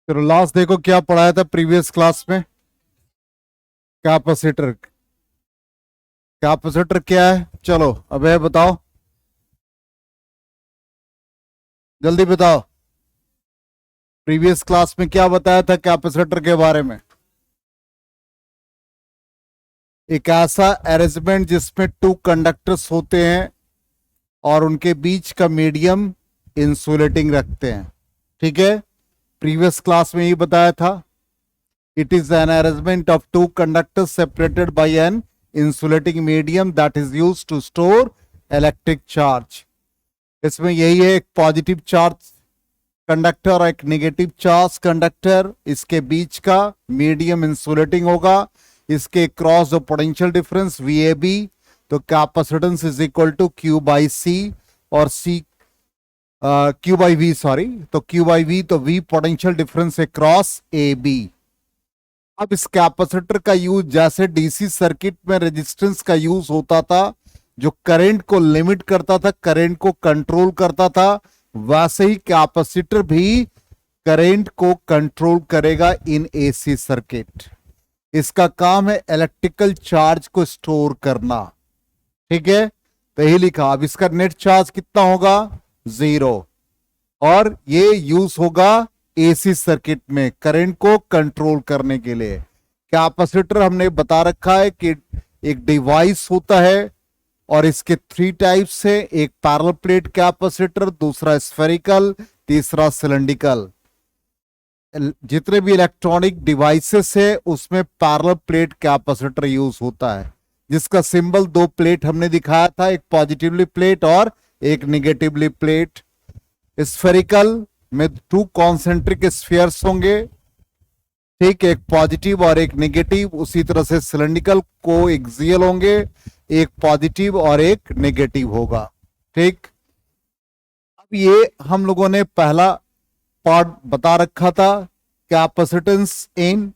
चलो लास्ट देखो क्या पढ़ाया था प्रीवियस क्लास में। कैपेसिटर। कैपेसिटर क्या है? चलो अब है बताओ, जल्दी बताओ। प्रीवियस क्लास में क्या बताया था कैपेसिटर के बारे में? एक ऐसा अरेंजमेंट जिसमें टू कंडक्टर्स होते हैं और उनके बीच का मीडियम इंसुलेटिंग रखते हैं। ठीक है, प्रीवियस क्लास में ये बताया था। It is an arrangement of two conductors separated by an insulating medium that is used to store electric charge. इसमें यही है, एक पॉजिटिव चार्ज कंडक्टर और एक नेगेटिव चार्ज कंडक्टर, इसके बीच का मीडियम इंसुलेटिंग होगा। इसके क्रॉस जो potential difference V A B, तो capacitance is equal to Q by C, और C Q by V, sorry, तो क्यू बाई वी, तो वी पोटेंशियल डिफरेंस है क्रॉस ए बी। अब इस कैपेसिटर का यूज जैसे डीसी सर्किट में रेजिस्टेंस का यूज होता था, जो करंट को लिमिट करता था, करंट को कंट्रोल करता था, वैसे ही कैपेसिटर भी करंट को कंट्रोल करेगा इन एसी सर्किट। इसका काम है इलेक्ट्रिकल चार्ज को स्टोर करना। ठीक है, तो यही लिखा। अब इसका नेट चार्ज कितना होगा? 0। और ये यूज होगा एसी सर्किट में करंट को कंट्रोल करने के लिए। कैपेसिटर हमने बता रखा है कि एक डिवाइस होता है और इसके 3 टाइप्स है। एक पैरेलल प्लेट कैपेसिटर, दूसरा स्फेरिकल, तीसरा सिलेंड्रिकल। जितने भी इलेक्ट्रॉनिक डिवाइसेस है उसमें पैरेलल प्लेट कैपेसिटर यूज होता है, जिसका सिंबल 2 प्लेट हमने दिखाया था, एक पॉजिटिवली प्लेट और एक निगेटिवली प्लेट। स्फेरिकल में 2 कॉन्सेंट्रिक स्फीयर्स होंगे, ठीक, एक पॉजिटिव और एक नेगेटिव। उसी तरह से सिलेंड्रिकल को एक्सियल होंगे, एक पॉजिटिव और एक नेगेटिव होगा। ठीक, अब ये हम लोगों ने पहला पार्ट बता रखा था, capacitance in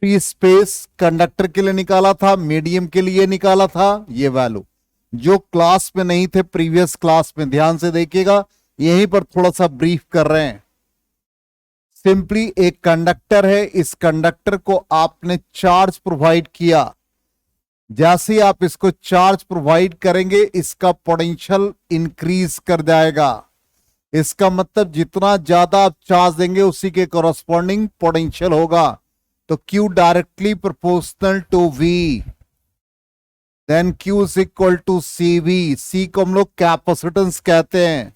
free space conductor के लिए निकाला था, मीडियम के लिए निकाला था। ये वैल्यू जो क्लास में नहीं थे प्रीवियस क्लास में, ध्यान से देखिएगा, यहीं पर थोड़ा सा ब्रीफ कर रहे हैं। सिंपली एक कंडक्टर है, इस कंडक्टर को आपने चार्ज प्रोवाइड किया। जैसे ही आप इसको चार्ज प्रोवाइड करेंगे, इसका पोटेंशियल इंक्रीज कर जाएगा। इसका मतलब जितना ज्यादा आप चार्ज देंगे उसी के कॉरस्पॉन्डिंग पोटेंशियल होगा। तो Q directly proportional to V, then Q is equal to CV। C को हम लोग कैपेसिटेंस कहते हैं,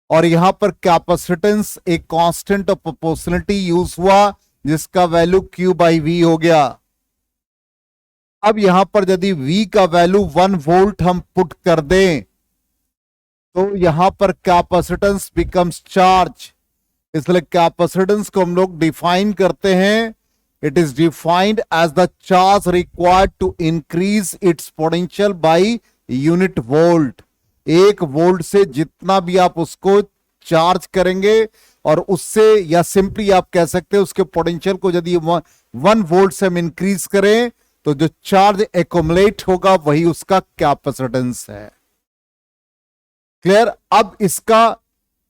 और यहां पर कैपेसिटेंस एक कांस्टेंट ऑफ प्रोपोर्शनलिटी यूज हुआ, जिसका वैल्यू Q बाई V हो गया। अब यहां पर यदि V का वैल्यू 1 वोल्ट हम पुट कर दें, तो यहां पर कैपेसिटेंस बिकम्स चार्ज। इसलिए कैपेसिटेंस को हम लोग डिफाइन करते हैं, it is defined as the charge required to increase its potential by unit volt. 1 volt से जितना भी आप उसको चार्ज करेंगे, और उससे, या सिंपली आप कह सकते हैं उसके पोटेंशियल को यदि 1 वोल्ट से हम इंक्रीज करें, तो जो चार्ज एक्युमुलेट होगा वही उसका कैपेसिटेंस है। क्लियर? अब इसका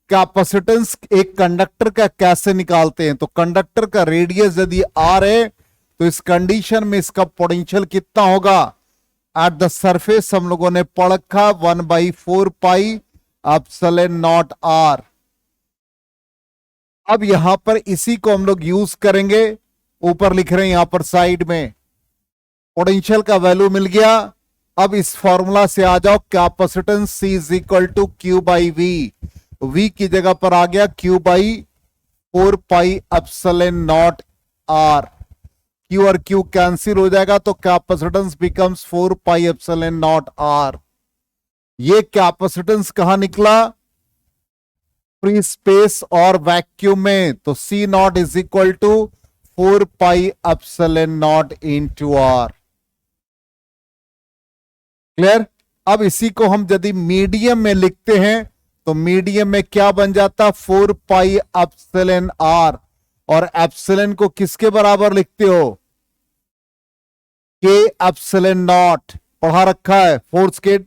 कैपेसिटेंस एक कंडक्टर का कैसे निकालते हैं? तो कंडक्टर का रेडियस यदि R है, तो इस कंडीशन में इसका पोटेंशियल कितना होगा? एट द सरफेस हम लोगों ने पढ़ रखा 1/4 पाई एप्सिलॉन नॉट R। अब यहां पर इसी को हम लोग यूज करेंगे, ऊपर लिख रहे हैं यहां पर साइड में, पोटेंशियल का वैल्यू मिल गया। अब इस फॉर्मूला से आ जाओ, capacitance C is equal to Q by V। V की जगह पर आ गया Q by 4 pi epsilon naught R। Q और Q कैंसिल हो जाएगा, तो capacitance becomes 4 pi epsilon naught R। ये कैपेसिटेंस कहां निकला? फ्री स्पेस और वैक्यूम में। तो C naught is equal to 4 pi epsilon naught into R। Clear? अब इसी को हम यदि मीडियम में लिखते हैं, तो मीडियम में क्या बन जाता? 4 पाई एप्सिलॉन R। और एप्सिलॉन को किसके बराबर लिखते हो? K epsilon not. पढ़ा रखा है फोर्स के,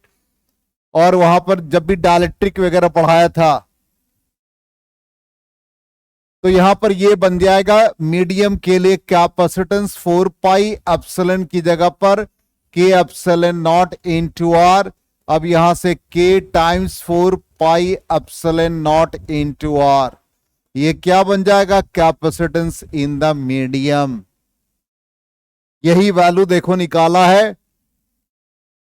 और वहां पर जब भी डायलेक्ट्रिक वगैरह पढ़ाया था। तो यहां पर ये बन जाएगा मीडियम के लिए कैपेसिटेंस 4 पाई एप्सिलॉन की जगह पर के एप्सिलॉन नॉट इनटू आर। अब यहां से K times 4 pi epsilon naught into R, ये क्या बन जाएगा? Capacitance in the medium. यही वैल्यू देखो निकाला है,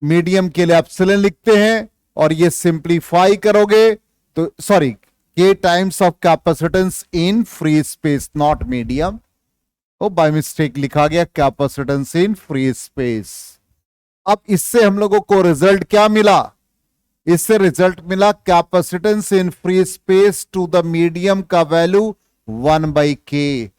मीडियम के लिए एप्सिलॉन लिखते हैं और ये सिंप्लीफाई करोगे तो सॉरी, के times of capacitance in free space not medium, तो बाय मिस्टेक लिखा गया कैपेसिटेंस इन फ्री स्पेस। अब इससे हम लोगों को रिजल्ट क्या मिला? इससे रिजल्ट मिला capacitance in free space to the medium का वैल्यू 1/k।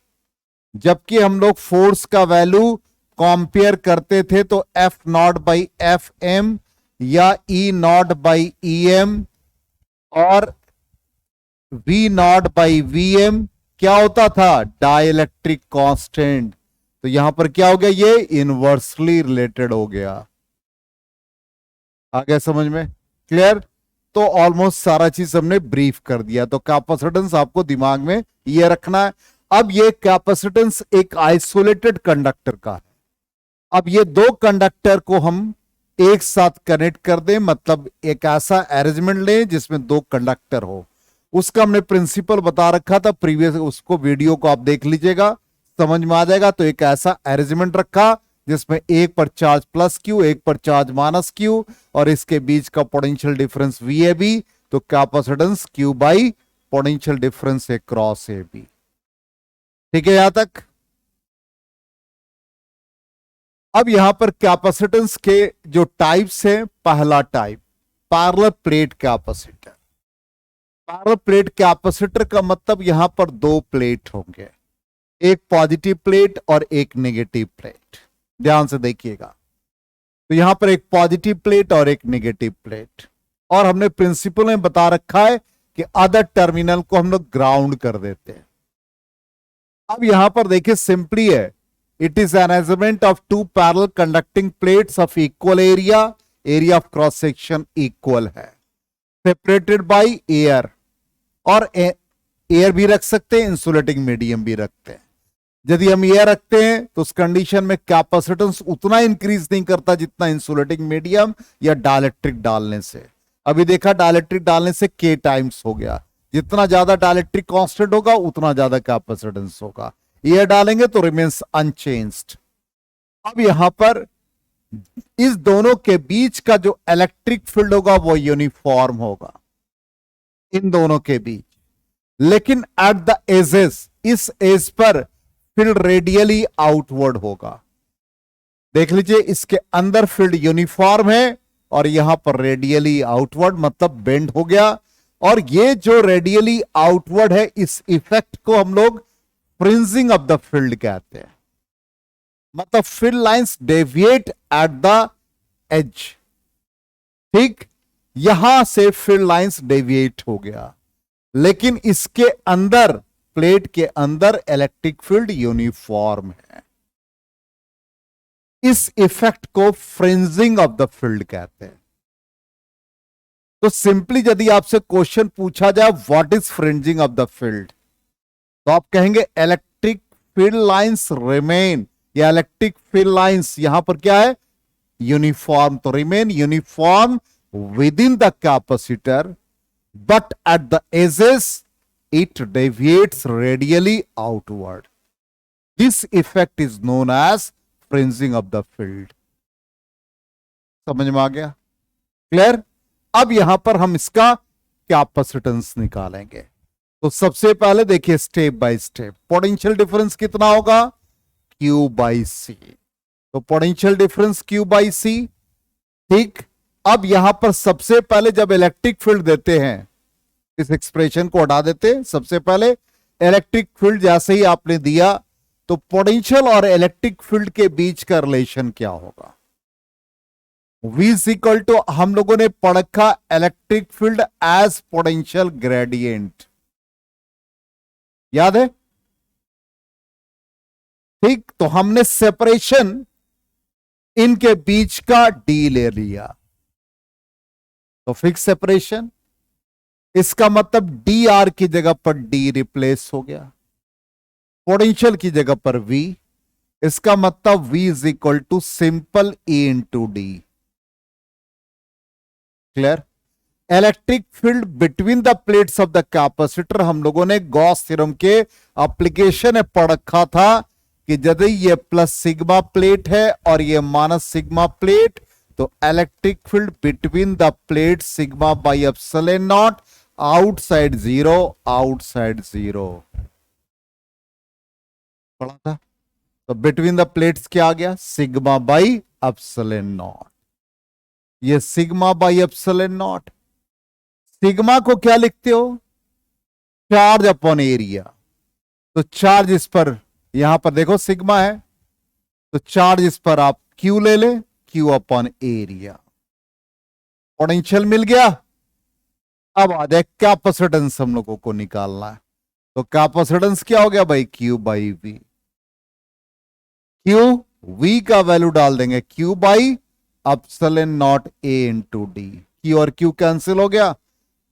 जबकि हम लोग फोर्स का वैल्यू कंपेयर करते थे तो F naught by F M या E naught by E M और V naught by V M क्या होता था? Dielectric constant. तो यहां पर क्या हो गया? ये इनवर्सली रिलेटेड हो गया। आ गया समझ में? क्लियर? तो ऑलमोस्ट सारा चीज हमने ब्रीफ कर दिया। तो कैपेसिटेंस आपको दिमाग में ये रखना है। अब ये कैपेसिटेंस एक आइसोलेटेड कंडक्टर का है। अब ये दो कंडक्टर को हम एक साथ कनेक्ट कर दें, मतलब एक ऐसा अरेंजमेंट लें जिसमें दो कंडक्टर हो। उसका हमने प्रिंसिपल बता रखा था प्रीवियस, उसको वीडियो को आप देख लीजिएगा, समझ में आ जाएगा। तो एक ऐसा अरेंजमेंट रखा जिसमें एक पर चार्ज प्लस क्यू, एक पर चार्ज माइनस क्यू, और इसके बीच का potential difference V A B. तो capacitance Q by potential difference across A B. ठीक है यहां तक? अब यहां पर कैपेसिटेंस के जो टाइप्स हैं, पहला type parallel plate capacitor. Parallel plate capacitor का मतलब यहां पर दो प्लेट होंगे, एक पॉजिटिव प्लेट और एक नेगेटिव प्लेट। ध्यान से देखिएगा, तो यहां पर एक पॉजिटिव प्लेट और एक नेगेटिव प्लेट, और हमने प्रिंसिपल में बता रखा है कि अदर टर्मिनल को हम लोग ग्राउंड कर देते हैं। अब यहां पर देखिए सिंपली है, it is an arrangement of two parallel conducting plates of equal area, area of cross section equal है, separated by air, और एयर भी रख सकते हैं, इंसुलेटिंग मीडियम भी रखते हैं। यदि हम एयर रखते हैं तो उस कंडीशन में कैपेसिटेंस उतना इंक्रीज नहीं करता जितना इंसुलेटिंग मीडियम या डाइलेक्ट्रिक डालने से। अभी देखा डाइलेक्ट्रिक डालने से के टाइम्स हो गया, जितना ज्यादा डाइलेक्ट्रिक कांस्टेंट होगा उतना ज्यादा कैपेसिटेंस होगा। एयर डालेंगे तो रिमेन्स अनचेंज्ड। अब यहां पर इस दोनों के बीच का जो इलेक्ट्रिक फील्ड होगा वो यूनिफॉर्म होगा इन दोनों के बीच, लेकिन एट द एजेस, इस एज पर फील्ड रेडियली आउटवर्ड होगा। देख लीजिए, इसके अंदर फील्ड यूनिफॉर्म है और यहां पर रेडियली आउटवर्ड, मतलब बेंड हो गया। और ये जो रेडियली आउटवर्ड है, इस इफेक्ट को हम लोग फ्रिंजिंग ऑफ द फील्ड कहते हैं। मतलब field lines deviate at the edge. ठीक, यहां से फील्ड लाइंस डेविएट हो गया, लेकिन इसके अंदर, प्लेट के अंदर इलेक्ट्रिक फील्ड यूनिफॉर्म है। इस इफेक्ट को फ्रिंजिंग ऑफ द फील्ड कहते हैं। तो सिंपली यदि आपसे क्वेश्चन पूछा जाए what is fringing of the field, तो आप कहेंगे इलेक्ट्रिक फील्ड लाइंस रिमेन, या इलेक्ट्रिक फील्ड लाइंस यहां पर क्या है? यूनिफॉर्म। तो remain uniform within the capacitor, but at the edges it deviates radially outward. This effect is known as fringing of the field. समझ में आ गया? Clear? अब यहां पर हम इसका कैपेसिटेंस निकालेंगे। तो सबसे पहले देखिए step by step, potential difference कितना होगा? Q बाई सी। तो पोटेंशियल डिफरेंस Q बाई सी। ठीक, अब यहां पर सबसे पहले जब इलेक्ट्रिक फील्ड देते हैं, इस एक्सप्रेशन को हटा देते हैं। सबसे पहले इलेक्ट्रिक फील्ड जैसे ही आपने दिया तो पोटेंशियल और इलेक्ट्रिक फील्ड के बीच का रिलेशन क्या होगा? V इज इक्वल टू, हम लोगों ने पढ़ रखा electric field as potential gradient, याद है? ठीक, तो हमने सेपरेशन इनके बीच का D ले लिया, तो फिक्स सेपरेशन। इसका मतलब डी आर की जगह पर डी रिप्लेस हो गया। पोटेंशियल की जगह पर V, इसका मतलब V is equal to simple E into D. Clear? Electric field between the plates of the capacitor, हम लोगों ने गॉस थ्योरम के एप्लीकेशन में पढ़ रखा था कि यदि ये प्लस सिग्मा प्लेट है और ये माइनस सिग्मा प्लेट, तो electric field between the plate sigma by epsilon naught, outside zero, outside zero पढ़ा था। तो बिटवीन द प्लेट्स क्या आ गया? Sigma by epsilon naught. ये sigma by epsilon naught, sigma को क्या लिखते हो? Charge upon area. तो चार्ज इस पर, यहां पर देखो सिग्मा है, तो चार्ज इस पर आप क्यू ले ले, क्यू अपॉन एरिया। पोटेंशियल मिल गया। अब आ जाए कैपेसिटेंस, हम लोगों को निकालना है। तो कैपेसिटेंस क्या हो गया भाई? Q by V. Q, V का वैल्यू डाल देंगे Q by epsilon naught A into D. Q और क्यू कैंसिल हो गया,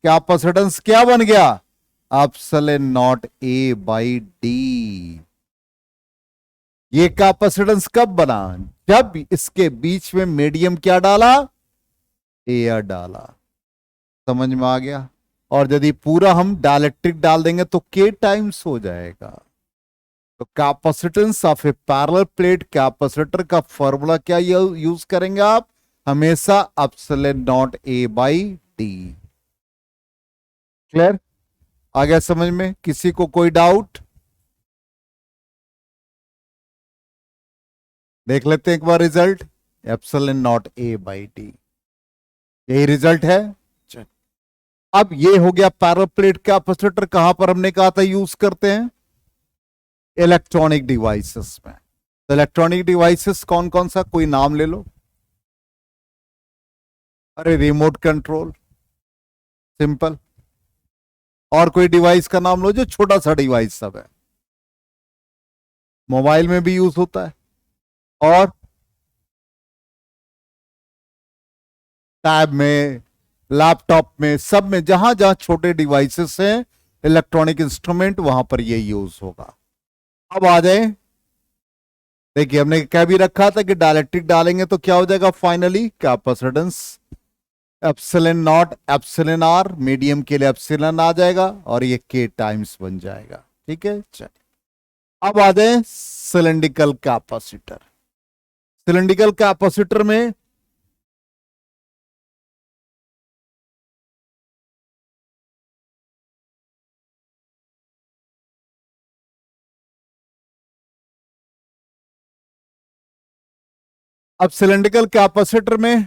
कैपेसिटेंस क्या बन गया? Epsilon naught A by D. ये कैपेसिटेंस कब बना? जब इसके बीच में मीडियम क्या डाला? एयर डाला। समझ में आ गया? और यदि पूरा हम डाइलेक्ट्रिक डाल देंगे तो के टाइम्स हो जाएगा। तो capacitance of a parallel plate capacitor का फॉर्मूला क्या यूज करेंगे आप? हमेशा epsilon naught A by D. Clear? आ गया समझ में? किसी को कोई डाउट? देख लेते हैं एक बार result. Epsilon naught A by D, यही रिजल्ट है। चल, अब ये हो गया पैरेलल प्लेट कैपेसिटर। कहां पर हमने कहा था यूज करते हैं? इलेक्ट्रॉनिक डिवाइसेस में। तो इलेक्ट्रॉनिक डिवाइसेस कौन कौन सा? कोई नाम ले लो। अरे रिमोट कंट्रोल, सिंपल। और कोई डिवाइस का नाम लो जो छोटा सा डिवाइस सब है, मोबाइल में भी यूज होता है, और टैब में, लैपटॉप में, सब में, जहां जहां छोटे डिवाइसेस हैं, इलेक्ट्रॉनिक इंस्ट्रूमेंट, वहां पर ये यूज होगा। अब आ जाए, देखिए हमने क्या भी रखा था कि डाइलेक्ट्रिक डालेंगे तो क्या हो जाएगा finally? Capacitance epsilon naught epsilon R, medium के लिए एप्सिलॉन आ जाएगा और ये के टाइम्स बन जाएगा। ठीक है, चल अब आ जाए सिलेंड्रिकल कैपेसिटर। सिलेंड्रिकल कैपेसिटर में अब सिलेंड्रिकल कैपेसिटर में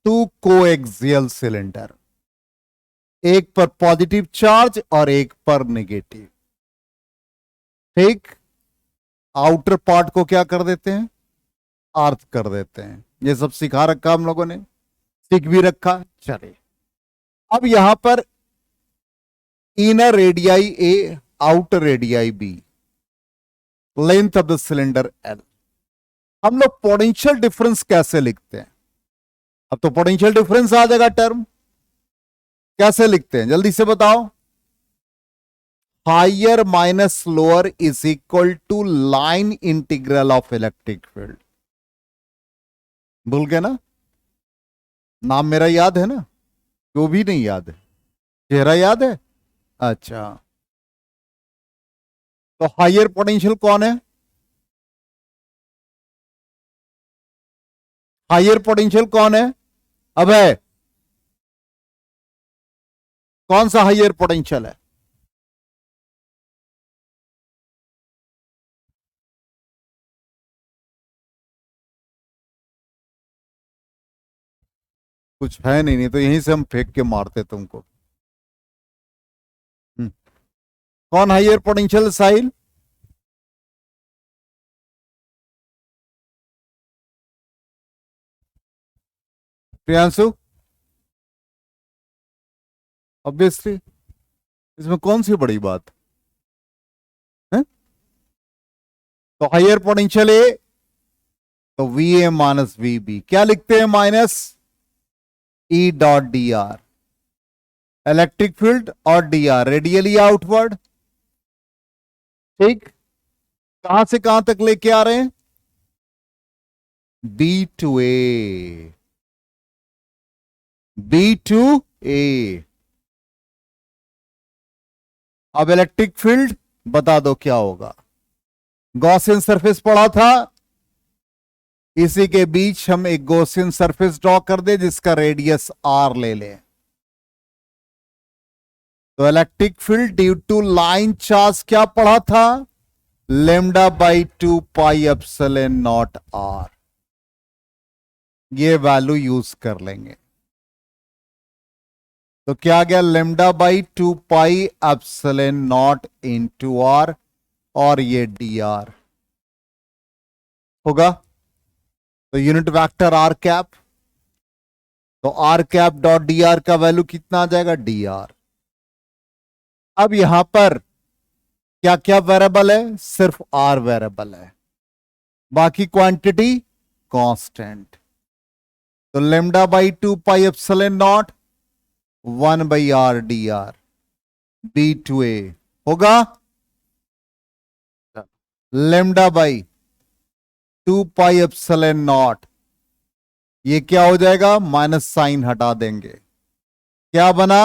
टू कोएक्सियल सिलेंडर, एक पर पॉजिटिव चार्ज और एक पर नेगेटिव। ठीक, आउटर पार्ट को क्या कर देते हैं? अर्थ कर देते हैं। ये सब सिखा रखा हम लोगों ने, सीख भी रखा। चलिए अब यहां पर inner radii A, outer radii B, length of the cylinder L. हम लोग पोटेंशियल डिफरेंस कैसे लिखते हैं? अब तो पोटेंशियल डिफरेंस आ जाएगा टर्म। कैसे लिखते हैं जल्दी से बताओ? Higher minus lower is equal to line integral of electric field. भूल गए ना? नाम मेरा याद है ना? वो भी नहीं याद है? चेहरा याद है? अच्छा, तो हायर पोटेंशियल कौन है? हायर पोटेंशियल कौन है? अब है कौन सा हायर पोटेंशियल है? कुछ है नहीं, नहीं तो यहीं से हम फेंक के मारते तुमको। हम्म, कौन हायर पोटेंशियल साहिल? प्रियांशु? ऑब्वियसली, इसमें कौन सी बड़ी बात है? तो हायर पोटेंशियल ए, तो V A minus V B, क्या लिखते हैं? Minus E dot D R, electric field, और डी आर रेडियली आउटवर्ड। ठीक, कहां से कहां तक लेके आ रहे हैं? B to A, B to A. अब इलेक्ट्रिक फील्ड बता दो क्या होगा। गॉसियन सरफेस पढ़ा था, इसी के बीच हम एक गॉसियन सरफेस ड्रॉ कर दे जिसका रेडियस आर ले लें। तो electric field due to line charge क्या पढ़ा था? Lambda by 2 pi epsilon naught R. ये वैल्यू यूज कर लेंगे। तो क्या आ गया? Lambda by 2 pi epsilon naught into R, और ये डी आर होगा। तो यूनिट वेक्टर आर कैप, तो R cap dot D R का वैल्यू कितना आ जाएगा? D R. अब यहां पर क्या क्या वेरिएबल है? सिर्फ आर वेरिएबल है, बाकी क्वांटिटी कांस्टेंट। तो lambda by 2 pi epsilon naught 1/r D R B to A होगा। Lambda by 2 pi epsilon naught, ये क्या हो जाएगा? माइनस साइन हटा देंगे, क्या बना?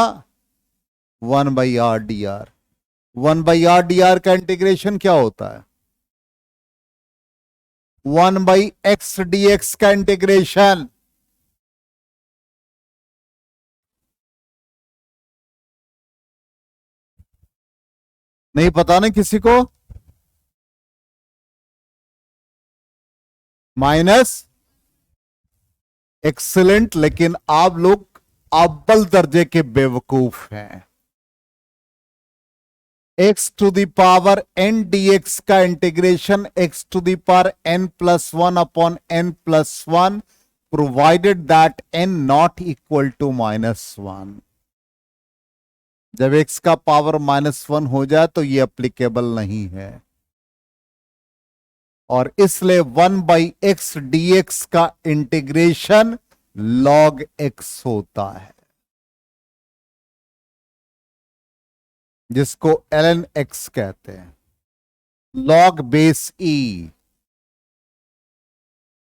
1/r D are. 1/r D R का इंटीग्रेशन क्या होता है? 1/x dx का इंटीग्रेशन। नहीं पता ना किसी को? माइनस। एक्सीलेंट, लेकिन आप लोग अव्वल दर्जे के बेवकूफ हैं। x to the power n dx का integration x to the power n+1 upon n+1, provided that n not equal to -1। जब x का पावर -1 हो जाए तो ये एप्लीकेबल नहीं है, और इसलिए 1/x dx का इंटीग्रेशन log x होता है, जिसको ln x कहते हैं, log बेस e।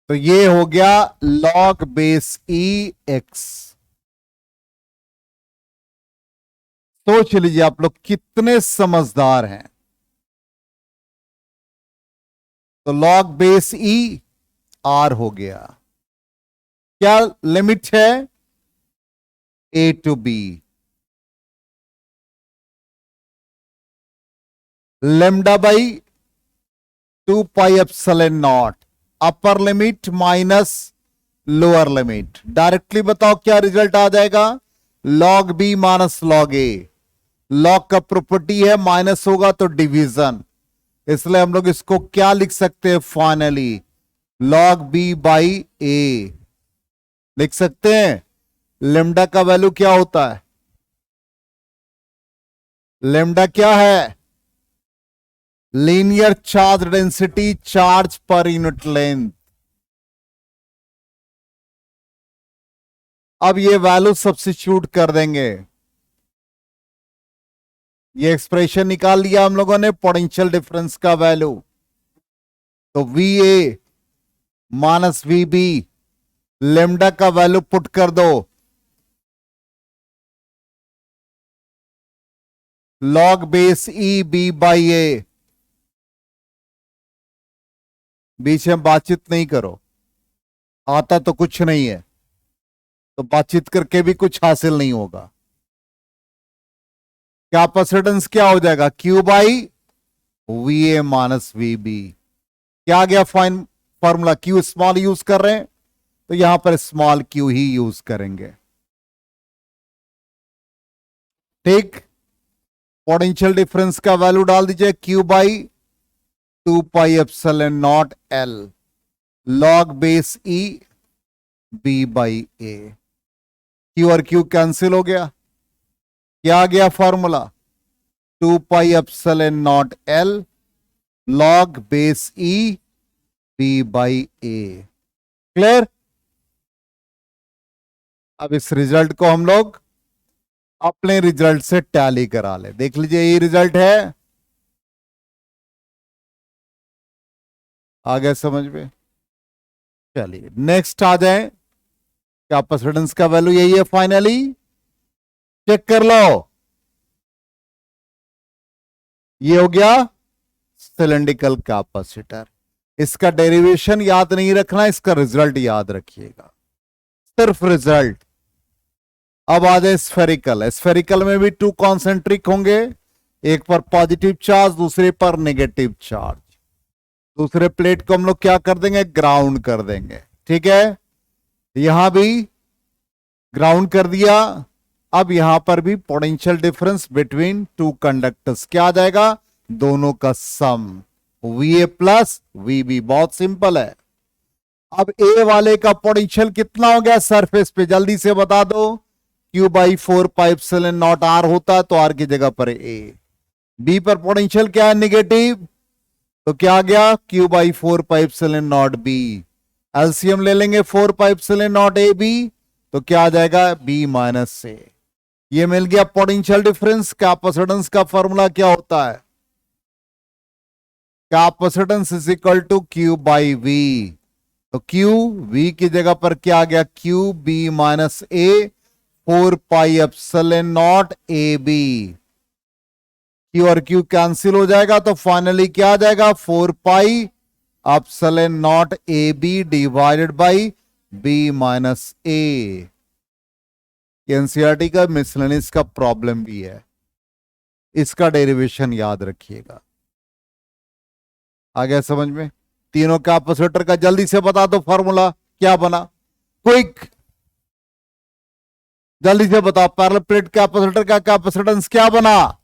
तो ये हो गया log बेस e x। सोच लीजिए आप लोग कितने समझदार हैं। तो log बेस e r हो गया। क्या लिमिट है? a to b। Lambda by 2 pi epsilon naught, upper limit minus lower limit. Directly बताओ क्या रिजल्ट आ जाएगा? log b minus log a। log का प्रॉपर्टी है माइनस होगा तो डिवीजन, इसलिए हम लोग इसको क्या लिख सकते हैं? Finally log b by a लिख सकते हैं। लेमडा का वैल्यू क्या होता है? लेमडा क्या है? Linear charge density, charge per unit length. अब ये वैल्यू सब्स्टिट्यूट कर देंगे। ये एक्सप्रेशन निकाल लिया हम लोगों ने पोटेंशियल डिफरेंस का वैल्यू। तो VA माइनस VB, लेमडा का वैल्यू पुट कर दो, log base E B by A। बीच में बातचीत नहीं करो, आता तो कुछ नहीं है, तो बातचीत करके भी कुछ हासिल नहीं होगा। कैपेसिटेंस क्या हो जाएगा? Q by VA minus VB। क्या आ गया fine formula? Q small use कर रहे हैं तो यहां पर स्मॉल q ही यूज करेंगे। ठीक, पोटेंशियल डिफरेंस का वैल्यू डाल दीजिए, Q by 2 pi epsilon not L log base E B by A। Q और Q कैंसिल हो गया, क्या आ गया formula? 2 pi epsilon not L log base E B by A। Clear? अब इस रिजल्ट को हम लोग अपने रिजल्ट से टैली करा ले। देख लीजिए, ये रिजल्ट है। आ गया समझ में? चलिए नेक्स्ट आ जाए, कैपेसिटेंस का वैल्यू यही है फाइनली, चेक कर लो। ये हो गया सिलेंड्रिकल कैपेसिटर। इसका डेरिवेशन याद नहीं रखना, इसका रिजल्ट याद रखिएगा, सिर्फ रिजल्ट। अब आ जाए स्फेरिकल। स्फेरिकल में भी टू कॉन्सेंट्रिक होंगे, एक पर पॉजिटिव चार्ज, दूसरे पर नेगेटिव चार्ज। दूसरे प्लेट को हम लोग क्या कर देंगे, ग्राउंड कर देंगे, ठीक है। यहां भी ग्राउंड कर दिया। अब यहां पर भी potential difference between two conductors क्या आ जाएगा, दोनों का सम, वीए प्लस वीबी। बहुत सिंपल है। अब ए वाले का पोटेंशियल कितना हो गया सरफेस पे, जल्दी से बता दो। क्यू बाई 4πε0 आर होता तो आर की जगह पर ए। बी पर पोटेंशियल क्या है, निगेटिव, तो क्या आ गया, क्यू बाई 4πε0 बी। एलसीएम ले लेंगे 4πε0 ए बी, तो क्या आ जाएगा, बी माइनस ए। ये मिल गया पोटेंशियल डिफरेंस। कैपेसिटेंस का फॉर्मूला क्या होता है, capacitance is equal to Q by V. तो क्यू वी की जगह पर क्या आ गया, Q B minus A 4πε0 A B. Q और क्यू कैंसिल हो जाएगा, तो फाइनली क्या आ जाएगा, 4πε0 A B divided by B minus A. NCERT का मिसलेनियस का प्रॉब्लम भी है, इसका डेरिवेशन याद रखिएगा। आ गया समझ में? तीनों कैपेसिटर का जल्दी से बता दो फॉर्मूला क्या बना, क्विक जल्दी से बताओ। पैरेलल प्लेट कैपेसिटर का कैपेसिटेंस क्या बना,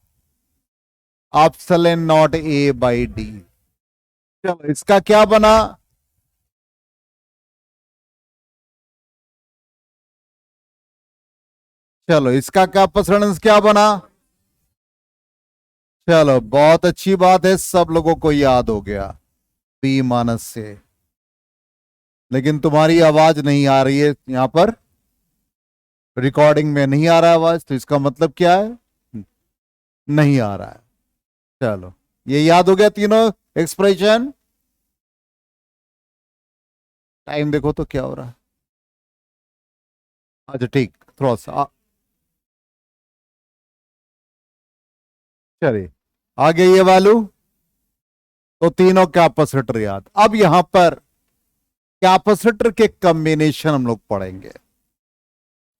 ε0 ए बाई डी। चलो इसका क्या बना, चलो इसका कैपेसिटेंस क्या बना। चलो बहुत अच्छी बात है, सब लोगों को याद हो गया, बी माइनस से। लेकिन तुम्हारी आवाज नहीं आ रही है यहां पर, रिकॉर्डिंग में नहीं आ रहा है आवाज, तो इसका मतलब क्या है, नहीं आ रहा है। चलो ये याद हो गया तीनों एक्सप्रेशन। टाइम देखो तो क्या हो रहा है, अच्छा ठीक, थोड़ा सा चलिए आगे ये वैल्यू, तो तीनों कैपेसिटर याद। अब यहां पर कैपेसिटर के कॉम्बिनेशन हम लोग पढ़ेंगे।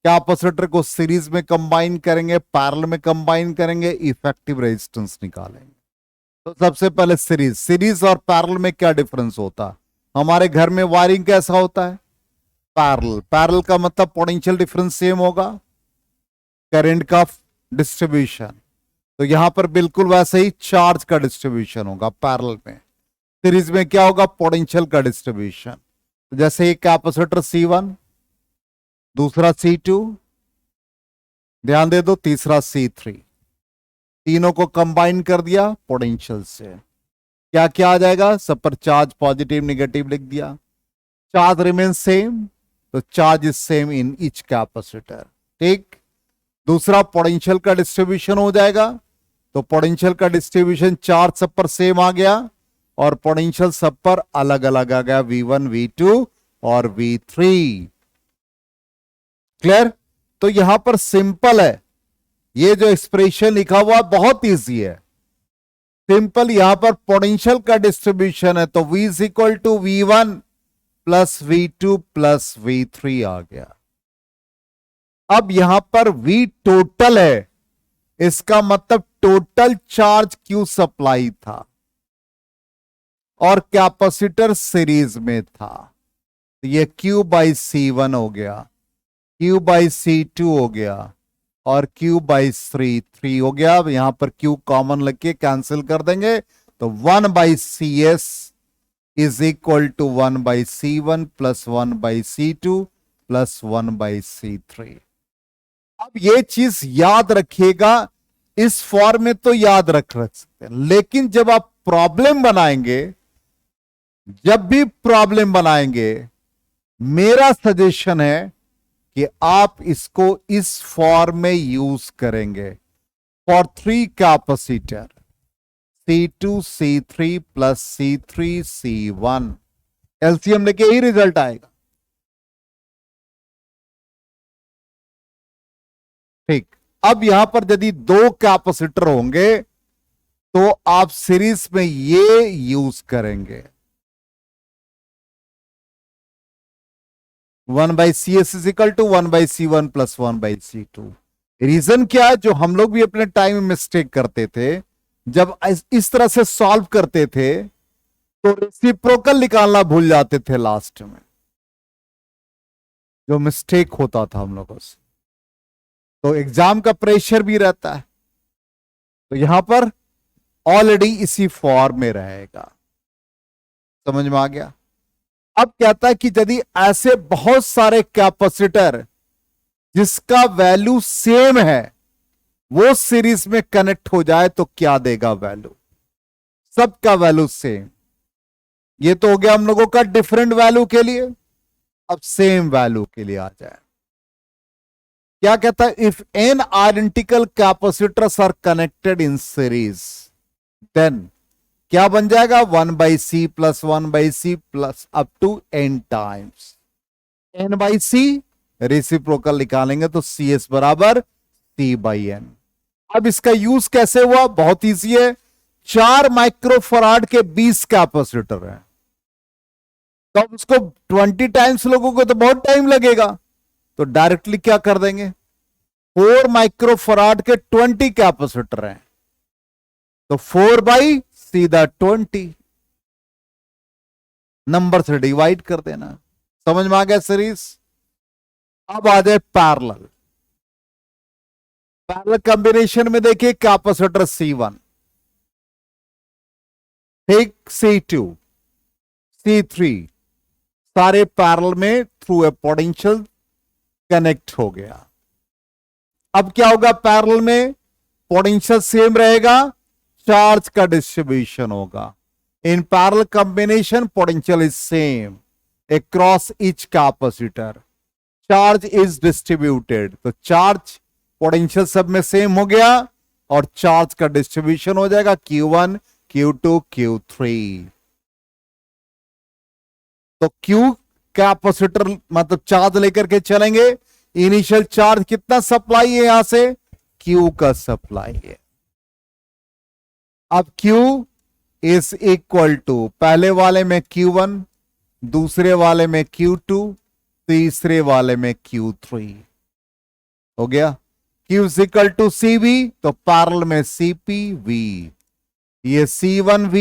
कैपेसिटर को सीरीज में कंबाइन करेंगे, पैरेलल में कंबाइन करेंगे, इफेक्टिव रेजिस्टेंस निकालेंगे। तो सबसे पहले सीरीज, सीरीज और पैरेलल में क्या डिफरेंस होता है। हमारे घर में वायरिंग कैसा होता है, पैरेलल। पैरेलल का मतलब पोटेंशियल डिफरेंस सेम होगा, करंट का डिस्ट्रीब्यूशन। तो यहां पर बिल्कुल वैसे ही चार्ज का डिस्ट्रीब्यूशन होगा पैरेलल में। सीरीज में क्या होगा, पोटेंशियल का डिस्ट्रीब्यूशन। तो जैसे एक कैपेसिटर C1, दूसरा C2, ध्यान दे दो, तीसरा C3, तीनों को कंबाइन कर दिया पोटेंशियल से, क्या क्या आ जाएगा, सब पर चार्ज पॉजिटिव नेगेटिव लिख दिया। चार्ज रिमेन सेम, तो charge is same in each capacitor, ठीक। दूसरा पोटेंशियल का डिस्ट्रीब्यूशन हो जाएगा, तो पोटेंशियल का डिस्ट्रीब्यूशन चार्ज सब पर सेम आ गया और पोटेंशियल सब पर अलग अलग आ गया, V1 V2 और V3। क्लियर? तो यहां पर सिंपल है, ये जो एक्सप्रेशन लिखा हुआ बहुत इजी है, सिंपल। यहां पर पोटेंशियल का डिस्ट्रीब्यूशन है, तो V is equal to V1 plus V2 plus V3 आ गया। अब यहां पर V टोटल है, इसका मतलब टोटल चार्ज Q सप्लाई था और कैपेसिटर सीरीज में था, तो ये Q बाई C1 हो गया, Q बाई C2 हो गया और Q बाई 3 हो गया। अब यहां पर Q कॉमन लेके कैंसिल कर देंगे, तो 1 by CS is equal to 1 by C1 plus 1 by C2 plus 1 by C3। अब ये चीज याद रखिएगा, इस फॉर्म में तो याद रख सकते हैं, लेकिन जब आप प्रॉब्लम बनाएंगे, जब भी प्रॉब्लम बनाएंगे, मेरा सजेशन है कि आप इसको इस फॉर्म में यूज करेंगे। For 3 capacitor, C2C3 plus C3C1, LCM लेके यही रिजल्ट आएगा। ठीक, अब यहां पर यदि दो कैपेसिटर होंगे तो आप सीरीज में ये यूज करेंगे, 1/CS is equal to 1/C1 plus 1/C2। Reason क्या है, जो हम लोग भी अपने टाइम में मिस्टेक करते थे, जब इस तरह से सॉल्व करते थे तो रेसिप्रोकल निकालना भूल जाते थे लास्ट में, जो मिस्टेक होता था हम लोगों से। तो एग्जाम का प्रेशर भी रहता है, तो यहां पर ऑलरेडी इसी फॉर्म में रहेगा। समझ में आ गया? अब कहता है कि यदि ऐसे बहुत सारे कैपेसिटर जिसका वैल्यू सेम है वो सीरीज में कनेक्ट हो जाए तो क्या देगा वैल्यू, सबका वैल्यू सेम। ये तो हो गया हम लोगों का डिफरेंट वैल्यू के लिए। अब सेम वैल्यू के लिए आ जाए, क्या कहता है, if N identical capacitors are connected in series then क्या बन जाएगा, 1/C plus 1/C plus up to n times n/C, reciprocal निकालेंगे तो CS बराबर C/n। अब इसका यूज कैसे हुआ, बहुत इजी है। 4 माइक्रोफराड के 20 कैपेसिटर हैं, तो अब उसको 20 टाइम्स लोगों को तो बहुत टाइम लगेगा, तो डायरेक्टली क्या कर देंगे, 4 माइक्रोफराड के 20 कैपेसिटर हैं, तो 4 सीधा 20 नंबर से डिवाइड कर देना। समझ में आ गया सीरीज? अब आ जाए पैरेलल। पैरेलल कॉम्बिनेशन में देखिए कैपेसिटर C1, ठीक, C2, C3 सारे पैरेलल में थ्रू ए पोटेंशियल कनेक्ट हो गया। अब क्या होगा, पैरेलल में पोटेंशियल सेम रहेगा, चार्ज का डिस्ट्रीब्यूशन होगा। In parallel combination potential is same across each capacitor, charge is distributed, तो चार्ज पोटेंशियल सब में सेम हो गया और चार्ज का डिस्ट्रीब्यूशन हो जाएगा Q1 Q2 Q3। तो Q कैपेसिटर मतलब चार्ज लेकर के चलेंगे, इनिशियल चार्ज कितना सप्लाई है, यहां से Q का सप्लाई है। अब Q इज इक्वल टू पहले वाले में Q1, दूसरे वाले में Q2, तीसरे वाले में Q3 हो गया। Q is equal to CV, तो पैरेलल में CPV, ये C1V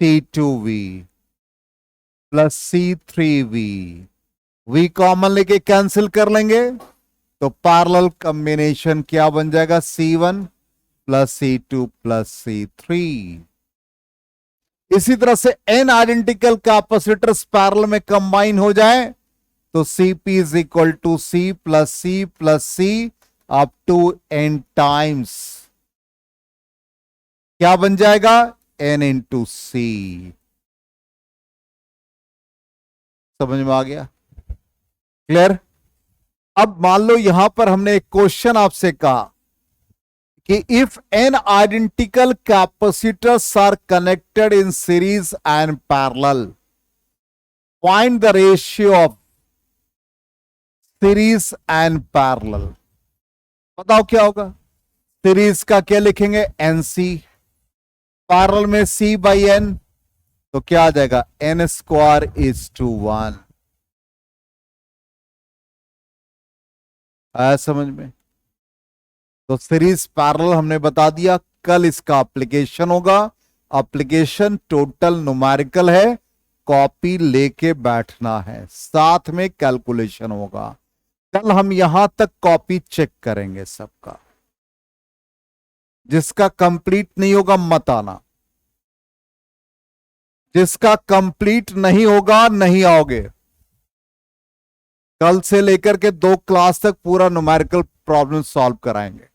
C2V plus C3V, V common लेके कैंसिल कर लेंगे तो पैरेलल कॉम्बिनेशन क्या बन जाएगा, C1 plus C2 plus C3। इसी तरह से n आइडेंटिकल कैपेसिटर्स पैरेलल में कंबाइन हो जाए तो CP is equal to C plus C up to n times क्या बन जाएगा, n इंटू C। समझ में आ गया? क्लियर? अब मान लो यहां पर हमने एक क्वेश्चन आपसे कहा कि if N identical capacitors are connected in series and parallel, find the ratio of series and parallel. बताओ क्या होगा, सीरीज का क्या लिखेंगे, NC, पैरेलल में C/n, तो क्या आ जाएगा, n² इज टू 1। आया समझ में? तो सीरीज पैरेलल हमने बता दिया, कल इसका एप्लीकेशन होगा। एप्लीकेशन टोटल न्यूमेरिकल है, कॉपी लेके बैठना है, साथ में कैलकुलेशन होगा। कल हम यहां तक कॉपी चेक करेंगे सबका, जिसका कंप्लीट नहीं होगा मत आना, जिसका कंप्लीट नहीं होगा नहीं आओगे। कल से लेकर के 2 क्लास तक पूरा न्यूमेरिकल प्रॉब्लम सॉल्व कराएंगे।